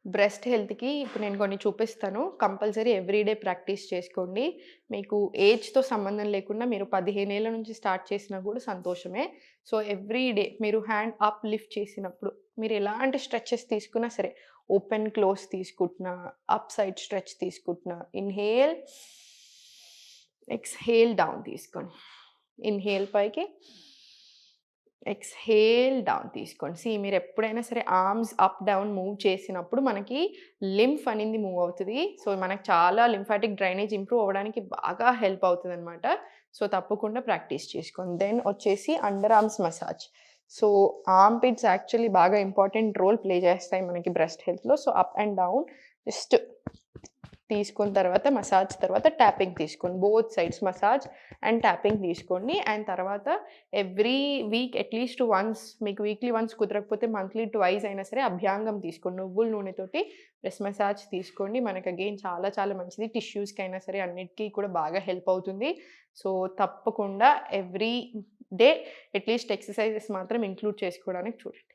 Breast హెల్త్‌కి ఇప్పుడు నేను కొన్ని చూపిస్తాను. కంపల్సరీ ఎవ్రీడే ప్రాక్టీస్ చేసుకోండి. మీకు ఏజ్‌తో సంబంధం లేకుండా మీరు 15 ఏళ్ల నుంచి స్టార్ట్ చేసినా కూడా సంతోషమే. సో, ఎవ్రీడే మీరు హ్యాండ్ అప్ లిఫ్ట్ చేసినప్పుడు మీరు ఎలాంటి స్ట్రెచెస్ తీసుకున్నా సరే, ఓపెన్, క్లోజ్ తీసుకుంటున్నా, అప్ సైడ్ స్ట్రెచ్ తీసుకుంటున్నా, ఇన్‌హేల్, ఎక్స్‌హేల్ డౌన్ తీసుకోండి. ఇన్‌హేల్ పైకి, ఎక్స్‌హేల్ డౌన్ తీసుకోండి. మీరెప్పుడైనా సరే ఆర్మ్స్ అప్, డౌన్ మూవ్ చేసినప్పుడు మనకి లింఫ్ అనేది మూవ్ అవుతది. సో, మనకు చాలా లింఫాటిక్ డ్రైనేజ్ ఇంప్రూవ్ అవ్వడానికి బాగా హెల్ప్ అవుతదనమాట. సో, తప్పకుండా ప్రాక్టీస్ చేసుకోండి. దెన్ వచ్చేసి under arms massage. So, arm pits actually బాగా ఇంపార్టెంట్ రోల్ ప్లే చేస్తాయి మనకి బ్రెస్ట్ హెల్త్‌లో. So, up and down just తీసుకున్న తర్వాత మసాజ్ తర్వాత ట్యాపింగ్ తీసుకోండి. Both sides massage and tapping తీసుకోండి. అండ్ తర్వాత ఎవ్రీ వీక్ అట్‌లీస్ట్ వన్స్ మీకు వీక్లీ వన్స్ కుదరకపోతే మంత్లీ ట్వైస్ అయినా సరే అభ్యాంగం తీసుకోండి. నువ్వుల నూనెతోటి బ్రెస్ట్ మసాజ్ తీసుకోండి. మనకు అగైన్ చాలా చాలా మంచిది. టిష్యూస్‌కైనా సరే అన్నిటికి కూడా బాగా హెల్ప్ అవుతుంది. సో, తప్పకుండా ఎవ్రీ డే అట్‌లీస్ట్ ఎక్సర్‌సైజెస్ మాత్రం ఇంక్లూడ్ చేసుకోవడానికి చూడండి.